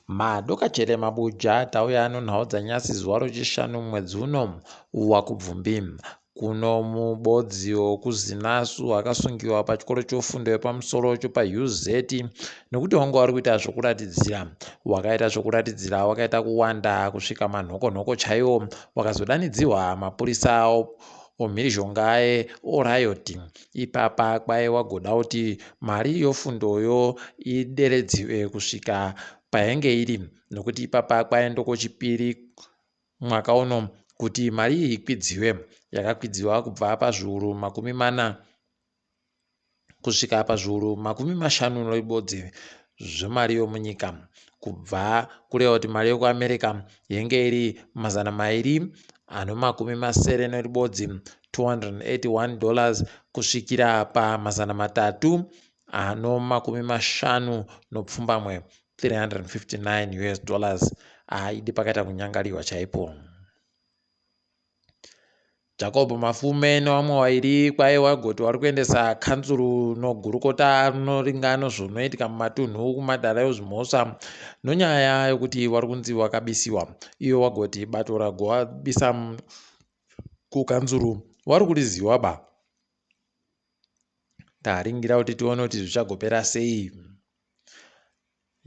madokachere mabuja tauya anonhau dzanyasi zuva rechishanu mwedzi uno waKubvumbi. Kuno mubodzi wokuzinasu akasungiwa pachikoro chofundo yepamusoro chopaUZ nekuti wanga wari kuita zvokuratidzira. Wakaita zvokuratidzira wakaita kuwanda kusvika manhokonhoko chaiwo, wakazodanidzirwa mapurisa omhirizhonga orayoti. Ipapa kwaiwagoda kuti mari yofundoyo ideredziwe kusvika payange iri, nokuti ipapa kwaendokochipiri mwaka uno kuti mari iyi ikwidziwe. Yakakwidziwa kubva pazviuru 40 kusvika pazviuru 50 roibodzi zvemari yomunyika, kubva kureva kuti mari yokuAmerica yenge iri $270 noribodzi $281 kusvikira $350 $359 aidi pakaita kunyangariwa chaipo. Jacob Mafume nevamwe vairi kwaiwa goti vari kuendesa kanzuru nogurukota runoringano zvinoitika mumatunhu kumadhara ezvimhosva nonyaya yokuti vari kunzi wakabisiwa. Iyo wagoti bato ragowabisa kukanzuru vari kuriziva ba. Taringira kuti tione kuti zvichagopera sei.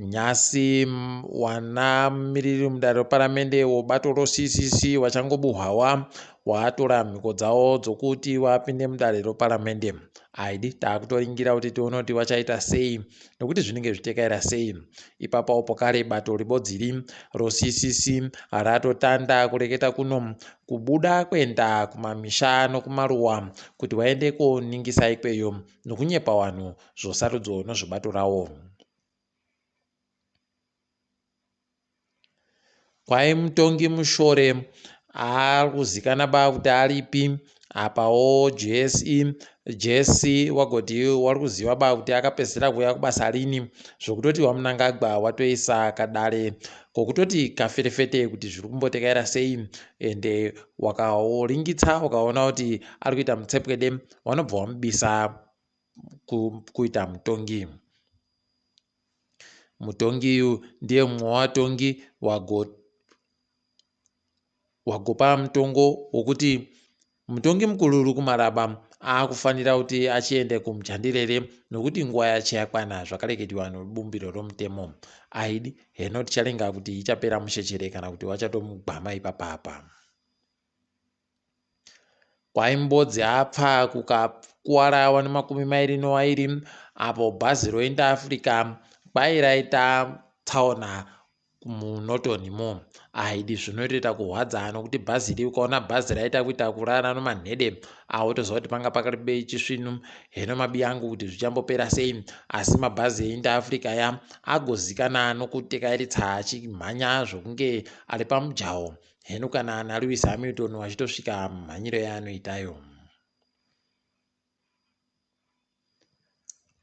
Nyasi wana miriri mudare reparamende wobato roCCC wachangobuhwawa waatora mhiko dzavo dzokuti wapinde mudare reparamende. Aidi taakutoringira kuti tione kuti wachaita sei nekuti zvinenge zvitekaira sei. Ipapo pokare bato ribodziri roCCC ratotanda kureketa kuno kubuda kuenda kumamisha nokumaruwa kuti waende koningisa ikweyo nokunyepa vanhu zvosarudzo nozvebato ravo. Kwai mutongi mushore ari kuzikana ba kuti aripi apawo JSC wagoti wari kuziva ba kuti akapedzera kuuya kubasa rini, zvokutoti wamunangagwa watoisa kadare kokutoti kaferefete kuti zviri kumbotekaira sei, ende wakaoringitsa wakaona kuti ari kuita mutsepwede wanobva wamubisa kuita mutongi. Mutongi uyu ndiye mumwe watongi wagopa mutongo wokuti mutongi mukuru uri kumaraba akufanira kuti achiende kumuchandirere nokuti nguva yacho yakwana zvakareketiwa nebumbiro romutemo. Aidi heno tichalenga kuti ichapera mushechere kana kuti wachatomugwama ipapapa. Kwai mubodzi apfa kukakuwara wane 22 apo bhazi roInterAfrica kwai raita tsaona muNortonimo. Aidi zvinotoita kuhwadza nokuti bhazi iri ukaona bhazi raita kuita kurara nomanhede wotoziva kuti panga pakaribe chisvinu. Heno mabi angu kuti zvichambopera sei, asi mabhazi eInterAfrica ya agozikana nokutekairisa achimhanya zvokunge ari pamujaho. Heno kana ana Lewis Hamilton wachitosvika mhanyiro yaanoitayo.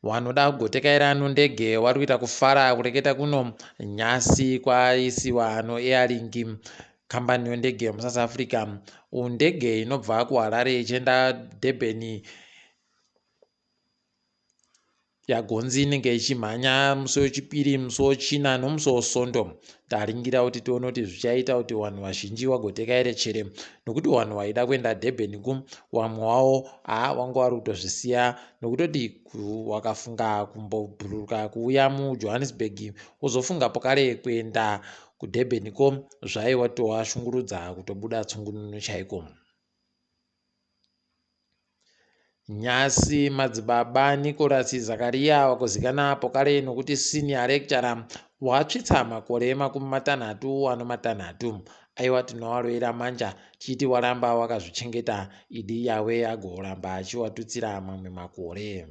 Wanoda kugotekaira ndege wari kuita kufara kureketa kuno nyasi kwaisiwa Airlink kambani yendege yemuSouth Africa. Ndege inobva kuHarare ichienda Durban yagonzi inenge ichimhanya musi wechipiri, musi wechina nomusi weSondo. Taringira kuti tione kuti zvichaita kuti vanhu vazhinji vagotekaire chere, nokuti vanhu vaida kuenda Durban vamwe wavo vanga vari kutozvisiya nokutoti wakafunga kumbobhururuka kuuya muJohannesburg uzofunga pokare kuenda kuDurban zvaitowashungurudza kutobuda tsungununu chaiko. Nyasi madzibaba Nicholas Zakaria wakuzikana pokare nokuti senior lecturer watsvitsa makore 60 aiwa tinowaroera manja chiti waramba wakazvichengeta idi yawe agoramba achiwatutsira mamwe makore.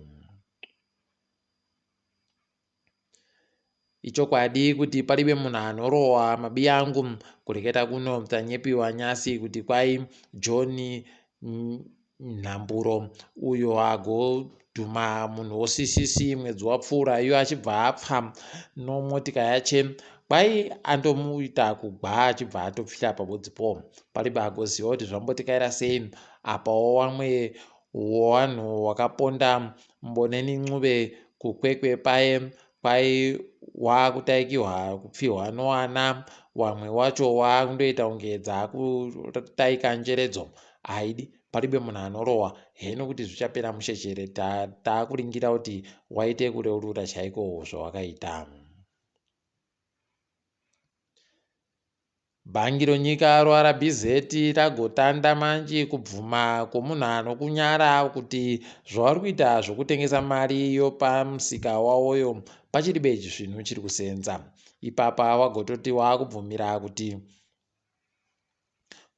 Ichokwadi kuti paribe munhu anorohwa mabi angu kureketa kuno tanyepiwa nyasi kuti kwai John Nhamburo uyo agodhuma munhu woCCC mwedzi wapfuura iyo achibva apfa nomotika yache kwai andomuita kugwa achibva atopfira pabodzipo. Paribe agoziva kuti zvambotekaira sei apawo wamwe wanhu wakaponda mboneni Mhanduwe kukwekwe paye kwai wakutaikiwa kupfihwa nowana, wamwe wacho wakundoita kunge dzakutaika njeredzo. Haidi, paribe munhu anorohwa. Heno kuti zvichapera musheshere, taakuringira kuti waite kureurura chaiko zvawakaita. Bhangi ronyika roRBZ ragotanda manji kubvuma kwomunhu anokunyara kuti zvavari kuita zvokutengesa mari yopamusika wawoyo pachiribe zvinhu chiri kusenza. Ipapa wagototi wakubvumira kuti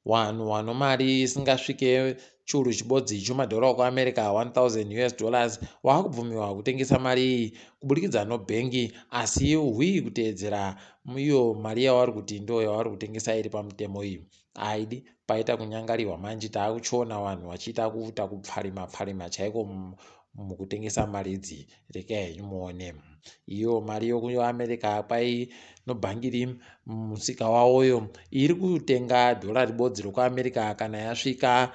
vanhu vano mari isingasvike churu chibodzi chomadhora okuAmerica $1,000 wakubvumiwa kutengesa mari iyi kuburikidza nobhengi, asi hui kuteedzera iyo mari yavari kuti ndo yavari kutengesa iri pamutemo iyi. Haidi, paita kunyangariwa manji. Taakuchiona vanhu vachiita kuita kupfarima chaiko mukutengesa mari idzi. Regai muone iyo mari yokuAmerica kwai nobhangiri musika wawoyo iri kutenga dhora ribodzi rokuAmerica kana yasvika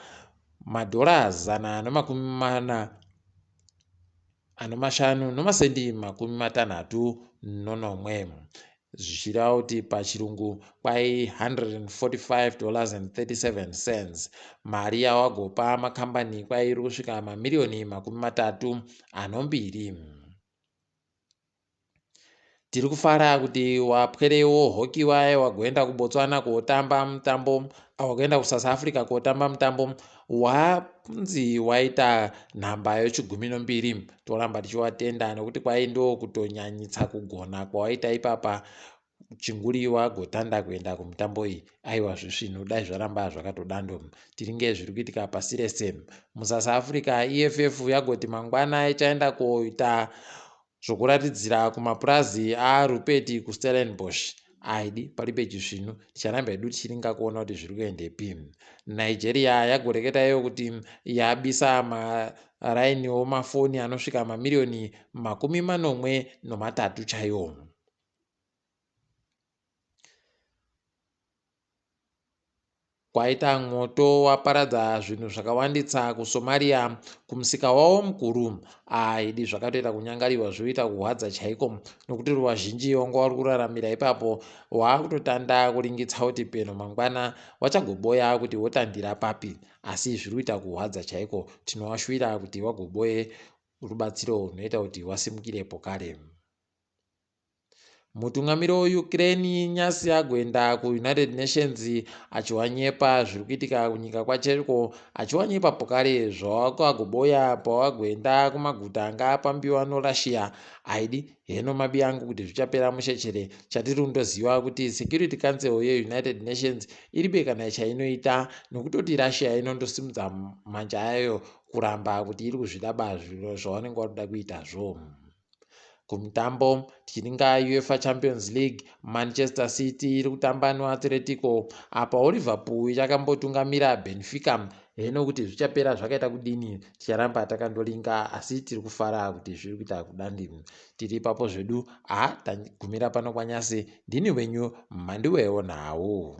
$1,550.61 zvichireva kuti pachirungu kwai $145.37. Mari yawagopa makambani kwai iri kusvika $32,2. Tiri kufara kuti wapwerewo hoki waye wagoenda kuBotswana kotamba mutambo, wagoenda kuSouth Africa kotamba mutambo, wanzi waita nhamba ye12. Toramba tichiwatenda nekuti kwai ndo kutonyanyitsa kugona kwawaita ipapa. Chinguri wagotanda kuenda kumutambo iyi. Aiwa zvisvino dai zvaramba zvakatodando. Tiringe zviri kuitika pasi rese. MuSouth Africa EFF yagoti mangwana ichaenda koita zvokuratidzira kumapurazi aRupert kuStellenbosch. Haidi, paribe chizvino. Ticharamba hedu tichiringa kuona kuti zviri kuendepi. Nigeria yagoreketa iyo kuti yabisa maraini omafoni anosvika $40,3 chaiwo. Kwaita mwoto waparadza zvinhu zvakawanditsa kuSomalia kumusika wawo mukuru. Haidi, zvakatoita kunyangariwa zvoita kuhwadza chaiko nokuti ruvazhinji wanga wari kuraramira ipapo wakutotanda kuringitsa kuti peno mangwana wachagoboya kuti wotandira papi, asi zviri kuita kuhwadza chaiko. Tinovashuvira kuti wagoboye rubatsiro runoita kuti wasimukirepo kare. Mutungamiri weUkraine nyasi agoenda kuUnited Nations achiwanyepa zviri kuitika kunyika kwacheko, achiwanyepa pokare zvawakagoboya pawagoenda kumaguta anga apambiwa noRussia. Haidi, heno mabi angu kuti zvichapera mushechere. Chatiri kundoziva kuti Security Council yeUnited Nations iribe kana chainoita nokutoti Russia inondosimudza manja ayo kuramba kuti iri kuzvidaba zviro zvavanenge varikuda kuitazvo. Kumutambo tichiringa UEFA Champions League, Manchester City iri kutamba noAtletico, apa Liverpool ichakambotungamira Benfica. Heno kuti zvichapera zvakaita kudini ticharamba takandoringa, asi tiri kufara kuti zviri kuita kudandi. Tiri ipapo zvedu, tagumira pano kwanyase. Ndini wenyu MaMhanduwe WeNhau.